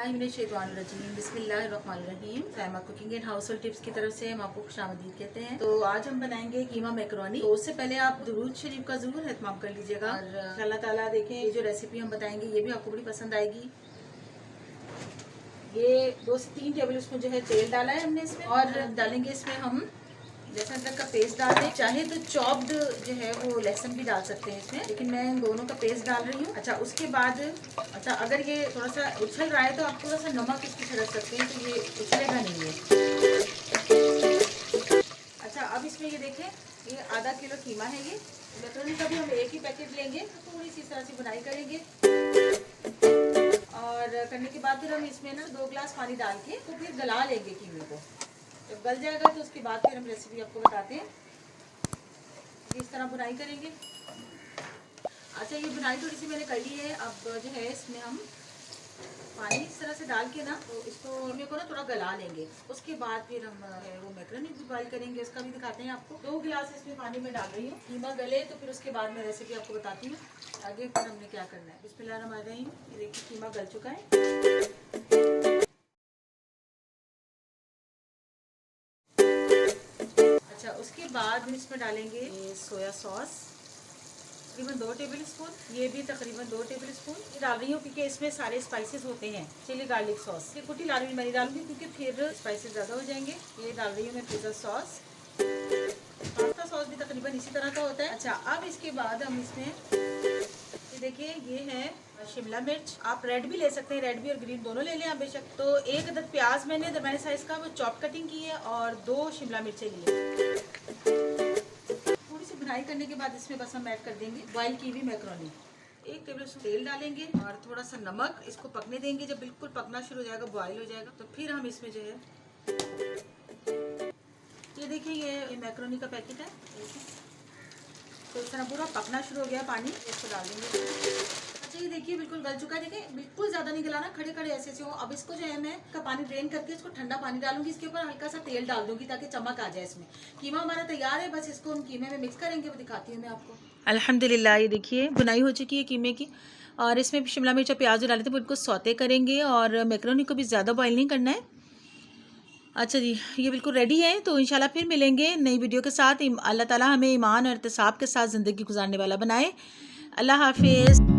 बिस्मिल्लाहिर्रहमानिर्रहीम। Saima cooking and house hold tips की तरफ से हम आपको खुशामदीद कहते हैं। तो आज हम बनाएंगे कीमा मैक्रोनी। तो उससे पहले आप दुरूद शरीफ का जरूर एहतमाम कर लीजिएगा और अल्लाह ताला देखें ये जो रेसिपी हम बताएंगे ये भी आपको बड़ी पसंद आएगी। ये 2 से 3 टेबल स्पून जो है तेल डाला है हमने इसमें, और डालेंगे इसमें हम लहसुन अदरक का पेस्ट डाल दें। चाहे तो चॉप्ड जो है वो लहसुन भी डाल सकते हैं इसमें, लेकिन मैं दोनों का पेस्ट डाल रही हूँ। अच्छा, उसके बाद अगर ये थोड़ा सा उछल रहा है तो आप थोड़ा सा नमक इसमें छिड़क सकते हैं, तो ये उछलेगा नहीं है। अच्छा, अब इसमें ये देखें, ये आधा किलो कीमा है। ये मैक्रोनी का भी हम एक ही पैकेट लेंगे, तो थोड़ी सी तरह से बुनाई करेंगे और करने के बाद फिर हम इसमें ना 2 गिलास पानी डाल के तो फिर गला लेंगे कीमे को। जब गल जाएगा तो उसके बाद फिर हम रेसिपी आपको बताते हैं। इस तरह बुनाई करेंगे। अच्छा, ये बुनाई थोड़ी सी मैंने कर ली है। अब जो है इसमें हम पानी इस तरह से डाल के ना तो इसको कीमे को ना थोड़ा गला लेंगे। उसके बाद फिर हम वो मैक्रोनी भी बॉईल करेंगे, उसका भी दिखाते हैं आपको। 2 गिलास इसमें पानी में डाल रही हूँ। कीमा गले तो फिर उसके बाद मैं रेसिपी आपको बताती हूँ आगे फिर हमने क्या करना है। बिस्मिल्लाहिर्रहमानिर्रहीम। ये देखिए कीमा गल चुका है। अच्छा, उसके बाद हम इसमें डालेंगे सोया सॉस तकरीबन 2 टेबल स्पून। ये भी तकरीबन 2 टेबल स्पून ये डाल रही हूँ क्योंकि इसमें सारे स्पाइसेस होते हैं। चिली गार्लिक सॉस, ये कुटी लाल मिर्च नहीं डालूंगी क्योंकि फिर स्पाइसेस ज़्यादा हो जाएंगे। ये डाल रही हूँ मैं पिज़्ज़ा सॉस। पास्ता सॉस भी तकरीबन इसी तरह का होता है। अच्छा, अब इसके बाद हम इसमें ये देखिए, ये है शिमला मिर्च। आप रेड भी ले सकते हैं, रेड भी और ग्रीन दोनों ले लें आप बेशक। तो 1 अदद प्याज मैंने दरमियाने साइज का वो चॉप कटिंग की है और 2 शिमला मिर्चें ली है। थोड़ी सी बुनाई करने के बाद इसमें बस हम ऐड कर देंगे बॉयल की हुई मैक्रोनी। 1 टेबल स्पून तेल डालेंगे और थोड़ा सा नमक। इसको पकने देंगे। जब बिल्कुल पकना शुरू हो जाएगा, बॉयल हो जाएगा, तो फिर हम इसमें जो है ये देखिए ये मैक्रोनी का पैकेट है। तो इस तरह पूरा पकना शुरू हो गया पानी, इसको डाल देंगे। अच्छा, ये देखिए बिल्कुल गल चुका है। देखिए बिल्कुल ज़्यादा नहीं गलाना, खड़े खड़े ऐसे से हो। अब इसको जो है मैं का पानी ड्रेन करके इसको ठंडा पानी डालूंगी। इसके ऊपर हल्का सा तेल डाल दूंगी ताकि चमक आ जाए इसमें। कीमा हमारा तैयार है, बस इसको हम कीमे में मिक्स करेंगे, वो दिखाती हूँ मैं आपको। अल्हम्दुलिल्लाह, ये देखिए बुनाई हो चुकी है कीमे की, और इसमें शिमला मिर्च और प्याज डाले थे, उनको सौते करेंगे और मैक्रोनी को भी ज़्यादा बॉयल नहीं करना है। अच्छा जी, ये बिल्कुल रेडी है। तो इंशाल्लाह फिर मिलेंगे नई वीडियो के साथ। अल्लाह ताला हमें ईमान और एहतिसाब के साथ ज़िंदगी गुजारने वाला बनाए। अल्लाह हाफिज़।